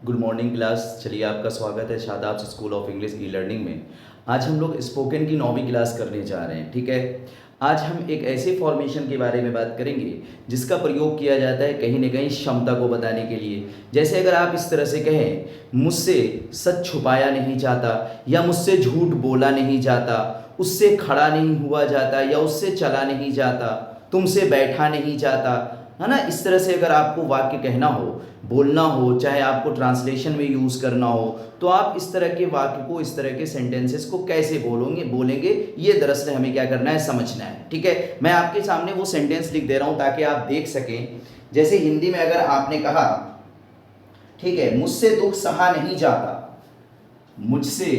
Good morning class. चलिए आपका स्वागत है Shadab school of English e learning में। आज हम लोग स्पोकन की 9वीं क्लास करने जा रहे हैं। ठीक है, आज हम एक ऐसे फॉर्मेशन के बारे में बात करेंगे जिसका प्रयोग किया जाता है कहीं न कहीं क्षमता को बताने के लिए। जैसे अगर आप इस तरह से कहें, मुझसे सच छुपाया नहीं जाता, या मुझसे झूठ बोला नहीं जाता, उससे खड़ा नहीं हुआ जाता, या उससे चला नहीं जाता, तुमसे बैठा नहीं जाता, है ना। इस तरह से अगर आपको वाक्य कहना हो, बोलना हो, चाहे आपको ट्रांसलेशन में यूज़ करना हो, तो आप इस तरह के वाक्य को, इस तरह के सेंटेंसेस को कैसे बोलेंगे ये दरअसल हमें क्या करना है, समझना है। ठीक है, मैं आपके सामने वो सेंटेंस लिख दे रहा हूँ ताकि आप देख सकें। जैसे हिंदी में अगर आपने कहा, ठीक है, मुझसे दुख सहा नहीं जाता, मुझसे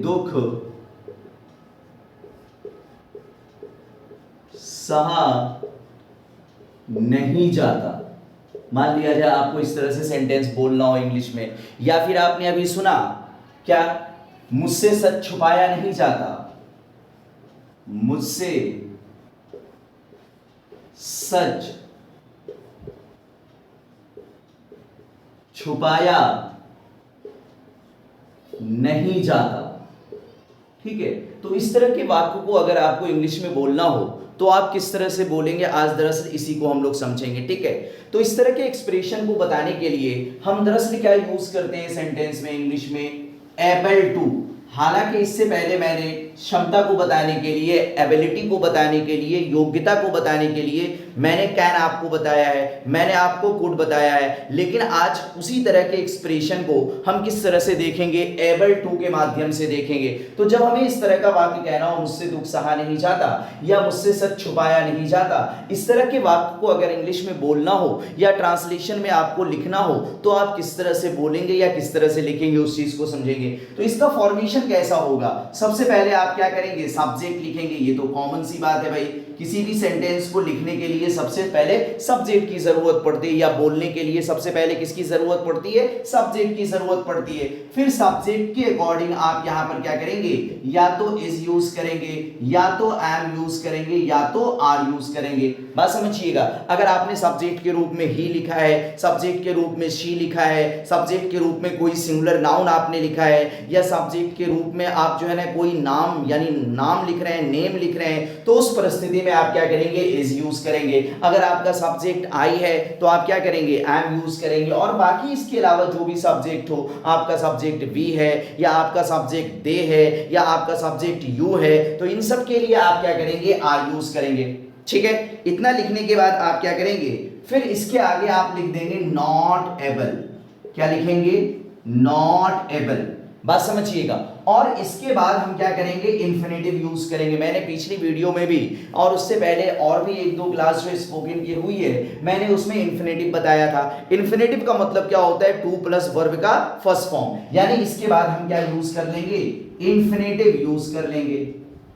दुख सहा नहीं जाता। मान लिया जाए आपको इस तरह से सेंटेंस बोलना हो इंग्लिश में, या फिर आपने अभी सुना क्या, मुझसे सच छुपाया नहीं जाता, मुझसे सच छुपाया नहीं जाता। ठीक है, तो इस तरह के वाक्य को अगर आपको इंग्लिश में बोलना हो तो आप किस तरह से बोलेंगे, आज दरअसल इसी को हम लोग समझेंगे। ठीक है, तो इस तरह के एक्सप्रेशन को बताने के लिए हम दरअसल क्या यूज करते हैं सेंटेंस में, इंग्लिश में एबल टू। हालांकि इससे पहले मैंने क्षमता को बताने के लिए, एबिलिटी को बताने के लिए, योग्यता को बताने के लिए मैंने कैन आपको बताया है, मैंने आपको कुड बताया है, लेकिन आज उसी तरह के एक्सप्रेशन को हम किस तरह से देखेंगे, एबल टू के माध्यम से देखेंगे। तो जब हमें इस तरह का वाक्य कहना हो, मुझसे दुख सहा नहीं जाता, या मुझसे सच छुपाया नहीं जाता, इस तरह के वाक्य को अगर इंग्लिश में बोलना हो या ट्रांसलेशन में आपको लिखना हो, तो आप किस तरह से बोलेंगे या किस तरह से लिखेंगे, उस चीज को समझेंगे। तो इसका फॉर्मेशन कैसा होगा, सबसे पहले आप क्या करेंगे, सब्जेक्ट लिखेंगे। ये तो कॉमन सी बात है भाई, किसी भी सेंटेंस को लिखने के लिए सबसे पहले सब्जेक्ट की जरूरत पड़ती है, या बोलने के लिए सबसे पहले किसकी जरूरत पड़ती है, सब्जेक्ट की जरूरत पड़ती है। फिर सब्जेक्ट के अकॉर्डिंग आप यहां पर क्या करेंगे, या तो इज यूज करेंगे, या तो एम यूज करेंगे, या तो आर यूज करेंगे। बात समझिएगा, अगर आपने सब्जेक्ट के रूप में ही लिखा है, सब्जेक्ट के रूप में शी लिखा है, सब्जेक्ट के रूप में कोई सिंगुलर नाउन आपने लिखा है, या सब्जेक्ट के रूप में आप जो है ना कोई नाम यानी नाम लिख रहे हैं, नेम लिख रहे हैं, तो उस परिस्थिति में आप क्या करेंगे, इज यूज करेंगे। अगर आपका सब्जेक्ट आई है तो आप क्या करेंगे, एम यूज करेंगे। और बाकी इसके अलावा जो भी सब्जेक्ट हो, आपका सब्जेक्ट वी है, या आपका सब्जेक्ट दे है, या आपका सब्जेक्ट यू है, तो इन सब के लिए आप क्या करेंगे, आर यूज करेंगे। ठीक है, इतना लिखने के बाद आप क्या करेंगे, फिर इसके आगे आप लिख देंगे नॉट एबल। क्या लिखेंगे, नॉट एबल। बात समझिएगा। और इसके बाद हम क्या करेंगे, इंफिनिटिव यूज करेंगे। मैंने पिछली वीडियो में भी और उससे पहले और भी एक दो क्लास जो स्पोकन की हुई है, मैंने उसमें इंफिनिटिव बताया था। इंफिनिटिव का मतलब क्या होता है, टू प्लस वर्ब का फर्स्ट फॉर्म, यानी इसके बाद हम क्या यूज कर लेंगे, इंफिनिटिव यूज कर लेंगे।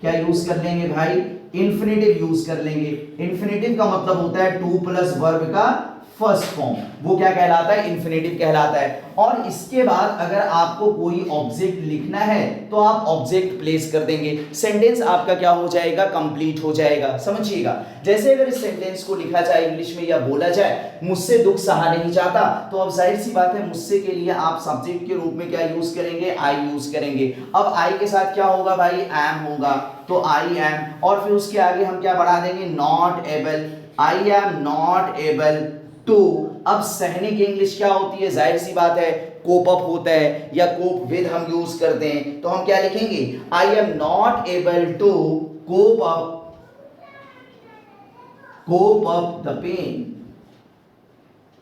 क्या यूज कर लेंगे भाई, इंफिनिटिव यूज कर लेंगे। इंफिनिटिव का मतलब होता है टू प्लस वर्ब का फर्स्ट फॉर्म, वो क्या कहलाता है, इंफिनिटिव कहलाता है। और इसके बाद अगर आपको कोई ऑब्जेक्ट लिखना है तो आप ऑब्जेक्ट प्लेस कर देंगे, सेंटेंस आपका क्या हो जाएगा, कंप्लीट हो जाएगा। समझिएगा, जैसे अगर इस सेंटेंस को लिखा जाए इंग्लिश में या बोला जाए, मुझसे दुख सहा नहीं जाता, तो अब जाहिर सी बात है मुझसे के लिए आप सब्जेक्ट के रूप में क्या यूज करेंगे, आई यूज करेंगे। अब आई के साथ क्या होगा भाई, एम होगा, तो आई एम, और फिर उसके आगे हम क्या बढ़ा देंगे, not able, I am not able to. अब सहने की इंग्लिश क्या होती है, जाहिर सी बात है कोप अप होता है, या कोप विद हम यूज करते हैं, तो हम क्या लिखेंगे, I am not able to cope up the pain.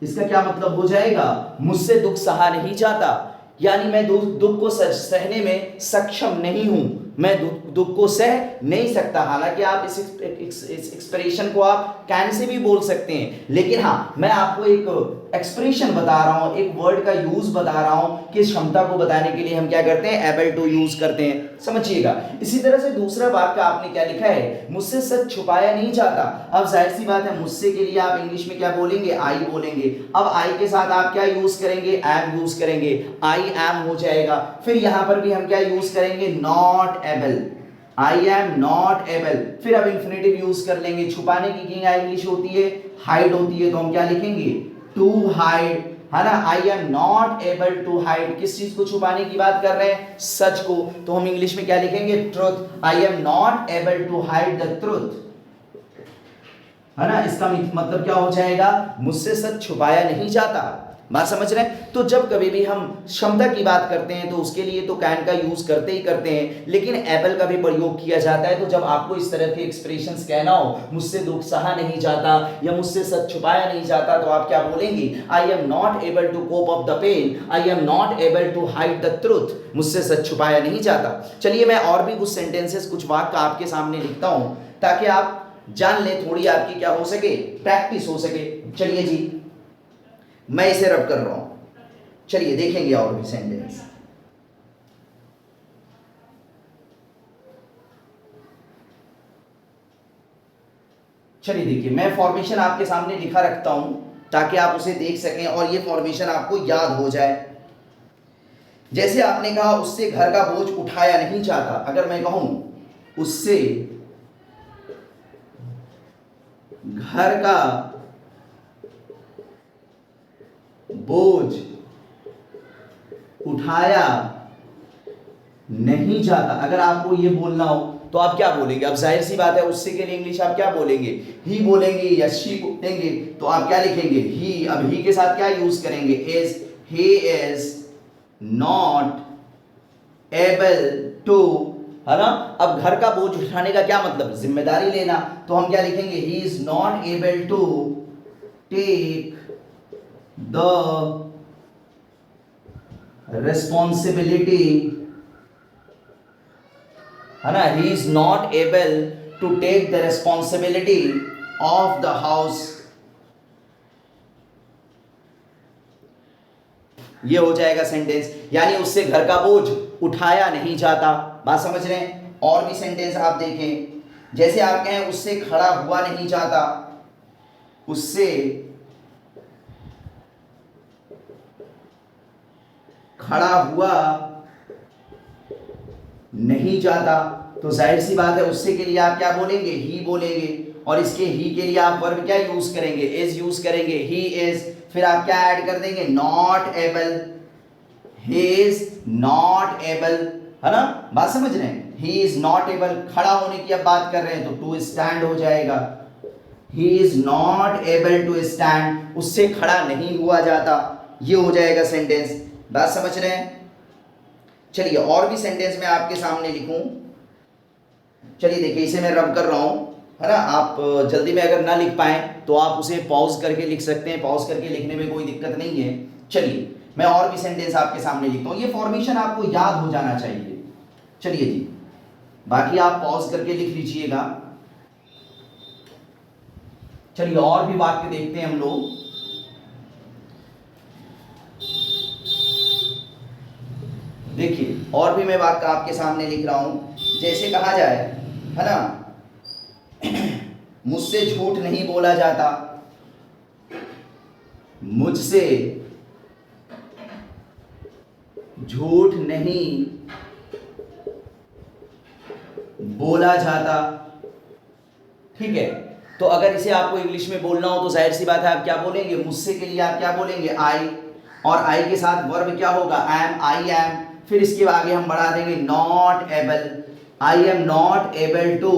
इसका क्या मतलब हो जाएगा, मुझसे दुख सहा नहीं जाता, यानी मैं दुख को सहने में सक्षम नहीं हूं, मैं दुख को सह नहीं सकता। हालांकि आप इस एक्सप्रेशन को आप कैन से भी बोल सकते हैं, लेकिन हाँ मैं आपको एक एक्सप्रेशन बता रहा हूं, एक वर्ड का यूज बता रहा हूं कि क्षमता को बताने के लिए हम क्या करते हैं, एबल टू यूज करते हैं। समझिएगा, इसी तरह से दूसरा वाक्य आपने क्या लिखा है, मुझसे सच छुपाया नहीं जाता। अब जाहिर सी बात है मुझसे के लिए आप इंग्लिश में क्या बोलेंगे, आई बोलेंगे। अब आई के साथ आप क्या यूज करेंगे, एम यूज करेंगे, आई एम हो जाएगा। फिर यहां पर भी हम क्या यूज करेंगे, not able, I am not able. फिर अब इंफिनिटिव यूज कर लेंगे, छुपाने की क्या इंग्लिश होती है, हाइड होती है तो हम क्या लिखेंगे, टू हाइड, है ना। I am not able to hide, किस चीज को छुपाने की बात कर रहे हैं, सच को, तो हम इंग्लिश में क्या लिखेंगे, truth. I am not able to hide the truth, है ना। इसका मतलब क्या हो जाएगा, मुझसे सच छुपाया नहीं जाता। बात समझ रहे हैं। तो जब कभी भी हम क्षमता की बात करते हैं तो उसके लिए तो कैन का यूज करते ही करते हैं, लेकिन एबल का भी प्रयोग किया जाता है। तो जब आपको इस तरह के एक्सप्रेशंस कहना हो, मुझसे दुख सहा नहीं जाता या मुझसे सच छुपाया नहीं जाता, तो आप क्या बोलेंगे, I am not able to cope up the pain, I am not able to hide the truth, मुझसे सच छुपाया नहीं जाता। चलिए मैं और भी कुछ सेंटेंसेस, कुछ वाक्य आपके सामने लिखता हूं ताकि आप जान ले, थोड़ी आपकी क्या हो सके, प्रैक्टिस हो सके। चलिए जी, मैं इसे रब कर रहा हूं, चलिए देखेंगे और भी सेंटेंस। चलिए देखिए, मैं फॉर्मेशन आपके सामने लिखा रखता हूं ताकि आप उसे देख सकें और ये फॉर्मेशन आपको याद हो जाए। जैसे आपने कहा उससे घर का बोझ उठाया नहीं जाता, अगर मैं कहूं उससे घर का बोझ उठाया नहीं जाता, अगर आपको ये बोलना हो तो आप क्या बोलेंगे। अब जाहिर सी बात है, उससे के लिए इंग्लिश आप क्या बोलेंगे, ही बोलेंगे या शी बोलेंगे, तो आप क्या लिखेंगे, ही। अब ही के साथ क्या यूज करेंगे, is, he is not able to, है ना। अब घर का बोझ उठाने का क्या मतलब, जिम्मेदारी लेना, तो हम क्या लिखेंगे, he is not able to take the responsibility, है ना, he is not able to take the responsibility of the house। ये हो जाएगा सेंटेंस, यानी उससे घर का बोझ उठाया नहीं जाता। बात समझ रहे हैं। और भी सेंटेंस आप देखें, जैसे आप कहें उससे खड़ा हुआ नहीं जाता, उससे खड़ा हुआ नहीं जाता, तो जाहिर सी बात है उससे के लिए आप क्या बोलेंगे, ही बोलेंगे, और इसके ही के लिए आप वर्ब क्या यूज करेंगे, इज यूज करेंगे, ही इज। फिर आप क्या ऐड कर देंगे, not able, he is not able, है ना। बात समझ रहे हैं, ही इज नॉट एबल, खड़ा होने की अब बात कर रहे हैं तो टू स्टैंड हो जाएगा, he is not able to stand, उससे खड़ा नहीं हुआ जाता, ये हो जाएगा सेंटेंस। बात समझ रहे हैं। चलिए और भी सेंटेंस मैं आपके सामने लिखूं, चलिए देखिए, इसे मैं रब कर रहा हूं, है ना। आप जल्दी में अगर ना लिख पाए तो आप उसे पॉज करके लिख सकते हैं, पॉज करके लिखने में कोई दिक्कत नहीं है। चलिए मैं और भी सेंटेंस आपके सामने लिखता हूं, ये फॉर्मेशन आपको याद हो जाना चाहिए। चलिए जी, बाकी आप पॉज करके लिख लीजिएगा। चलिए और भी वाक्य देखते हैं हम लोग। देखिए और भी मैं वाक्य आपके सामने लिख रहा हूं, जैसे कहा जाए, है ना, मुझसे झूठ नहीं बोला जाता, मुझसे झूठ नहीं बोला जाता। ठीक है, तो अगर इसे आपको इंग्लिश में बोलना हो तो जाहिर सी बात है आप क्या बोलेंगे, मुझसे के लिए आप क्या बोलेंगे, आई, और आई के साथ वर्ब क्या होगा, एम, आई एम। फिर इसके आगे हम बढ़ा देंगे not able, I am not able to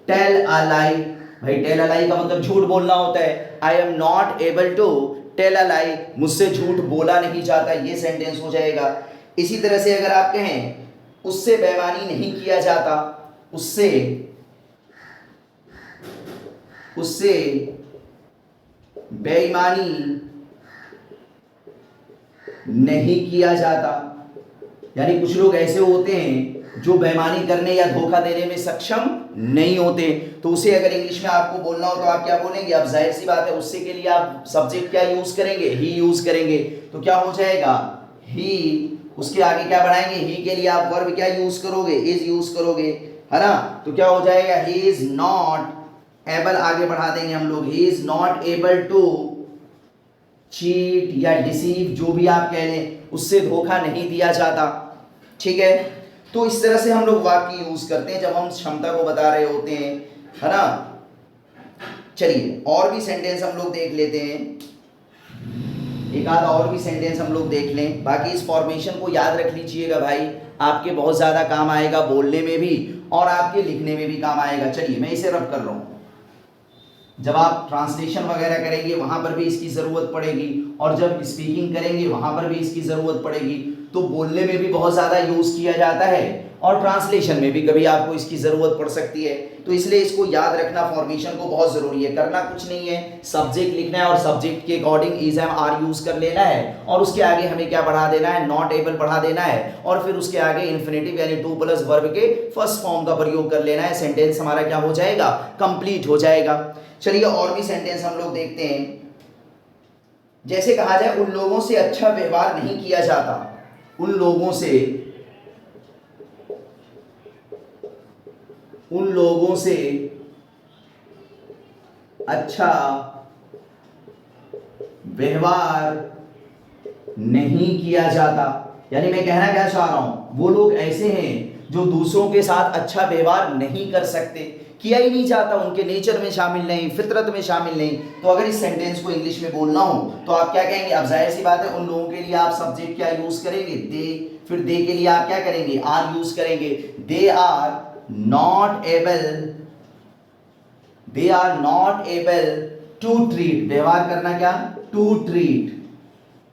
tell a lie. भाई टेल अ लाई का मतलब झूठ बोलना होता है, I am not able to tell a lie, मुझसे झूठ बोला नहीं जाता, ये सेंटेंस हो जाएगा। इसी तरह से अगर आप कहें उससे बेईमानी नहीं किया जाता, उससे बेईमानी नहीं किया जाता, यानी कुछ लोग ऐसे होते हैं जो बेईमानी करने या धोखा देने में सक्षम नहीं होते, तो उसे अगर इंग्लिश में आपको बोलना हो तो आप क्या बोलेंगे। अब जाहिर सी बात है उससे के लिए आप सब्जेक्ट क्या यूज करेंगे, ही यूज करेंगे, तो क्या हो जाएगा, ही। उसके आगे क्या बढ़ाएंगे, ही के लिए आप वर्ब क्या यूज करोगे, इज यूज करोगे, है ना। तो क्या हो जाएगा, ही इज नॉट एबल, आगे बढ़ा देंगे हम लोग, he is not able to cheat या डिसीव, जो भी आप कह लें, उससे धोखा नहीं दिया जाता। ठीक है, तो इस तरह से हम लोग वाक्य यूज करते हैं जब हम क्षमता को बता रहे होते हैं, है ना। चलिए और भी सेंटेंस हम लोग देख लेते हैं, एक आध और भी सेंटेंस हम लोग देख लें। बाकी इस फॉर्मेशन को याद रख लीजिएगा भाई, आपके बहुत ज़्यादा काम आएगा, बोलने में भी और आपके लिखने में भी काम आएगा। चलिए मैं इसे रब कर रहा हूँ, जब आप ट्रांसलेशन वगैरह करेंगे वहाँ पर भी इसकी ज़रूरत पड़ेगी, और जब स्पीकिंग करेंगे वहाँ पर भी इसकी ज़रूरत पड़ेगी। तो बोलने में भी बहुत ज़्यादा यूज़ किया जाता है और ट्रांसलेशन में भी कभी आपको इसकी ज़रूरत पड़ सकती है। तो इसलिए इसको याद रखना फॉर्मेशन को बहुत ज़रूरी है। करना कुछ नहीं है, सब्जेक्ट लिखना है और सब्जेक्ट के according is am are use कर लेना है, और उसके आगे हमें क्या बढ़ा देना है, नॉट एबल बढ़ा देना है, और फिर उसके आगे इन्फिनेटिव यानी टू प्लस वर्ब के फर्स्ट फॉर्म का प्रयोग कर लेना है। सेंटेंस हमारा क्या हो जाएगा, कंप्लीट हो जाएगा। चलिए और भी सेंटेंस हम लोग देखते हैं। जैसे कहा जाए उन लोगों से अच्छा व्यवहार नहीं किया जाता, उन लोगों से अच्छा व्यवहार नहीं किया जाता। यानी मैं कहना क्या चाह रहा हूं, वो लोग ऐसे हैं जो दूसरों के साथ अच्छा व्यवहार नहीं कर सकते, किया ही नहीं जाता, उनके नेचर में शामिल नहीं, फितरत में शामिल नहीं। तो अगर इस सेंटेंस को इंग्लिश में बोलना हो तो आप क्या कहेंगे, अब जाहिर सी बात है उन लोगों के लिए आप सब्जेक्ट क्या यूज करेंगे, दे, फिर दे के लिए आप क्या करेंगे, आर यूज करेंगे। They are not able to treat, व्यवहार करना क्या, टू ट्रीट,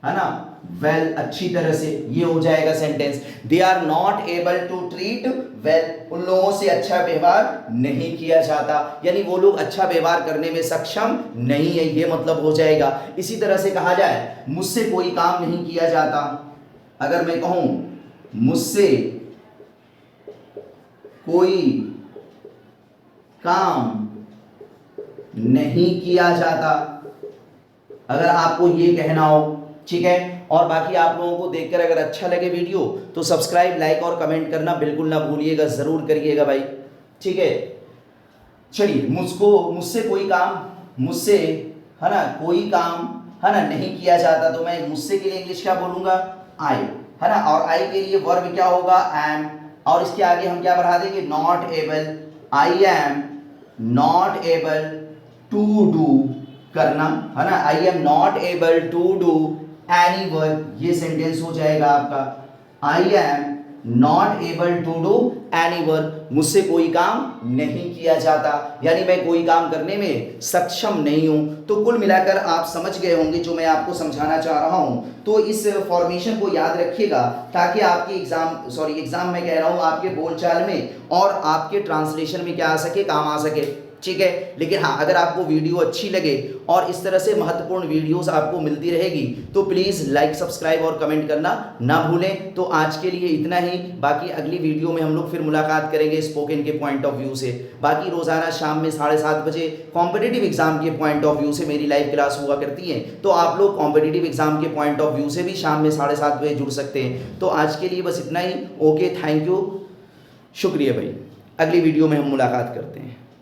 है ना, वेल, अच्छी तरह से, ये हो जाएगा sentence. They are not able to treat well, उन लोगों से अच्छा व्यवहार नहीं किया जाता, यानी वो लोग अच्छा व्यवहार करने में सक्षम नहीं है, ये मतलब हो जाएगा। इसी तरह से कहा जाए मुझसे कोई काम नहीं किया जाता, अगर मैं कहूं मुझसे कोई काम नहीं किया जाता, अगर आपको ये कहना हो, ठीक है। और बाकी आप लोगों को देखकर अगर अच्छा लगे वीडियो तो सब्सक्राइब, लाइक और कमेंट करना बिल्कुल ना भूलिएगा, जरूर करिएगा भाई, ठीक है। चलिए मुझसे कोई काम, मुझसे, है ना, कोई काम, है ना, नहीं किया जाता, तो मैं मुझसे के लिए इंग्लिश क्या बोलूंगा, आई, है ना, और आई के लिए वर्ब क्या होगा, एम, और इसके आगे हम क्या बढ़ा देंगे, not able, I am not able to do, करना, है ना, I am not able to do any work, ये सेंटेंस हो जाएगा आपका, I am not able to do any work, मुझसे कोई काम नहीं किया जाता, यानी मैं कोई काम करने में सक्षम नहीं हूं। तो कुल मिलाकर आप समझ गए होंगे जो मैं आपको समझाना चाह रहा हूं। तो इस फॉर्मेशन को याद रखिएगा ताकि आपके एग्जाम में कह रहा हूं, आपके बोलचाल में और आपके ट्रांसलेशन में क्या आ सके, काम आ सके, ठीक है। लेकिन हाँ, अगर आपको वीडियो अच्छी लगे और इस तरह से महत्वपूर्ण वीडियोस आपको मिलती रहेगी तो प्लीज़ लाइक, सब्सक्राइब और कमेंट करना ना भूलें। तो आज के लिए इतना ही, बाकी अगली वीडियो में हम लोग फिर मुलाकात करेंगे स्पोकन के पॉइंट ऑफ व्यू से। बाकी रोज़ाना शाम में 7:30 बजे कॉम्पिटिटिव एग्जाम के पॉइंट ऑफ व्यू से मेरी लाइव क्लास हुआ करती है, तो आप लोग कॉम्पिटिटिव एग्जाम के पॉइंट ऑफ व्यू से भी शाम में 7:30 बजे जुड़ सकते हैं। तो आज के लिए बस इतना ही। ओके, थैंक यू, शुक्रिया भाई। अगली वीडियो में हम मुलाकात करते हैं।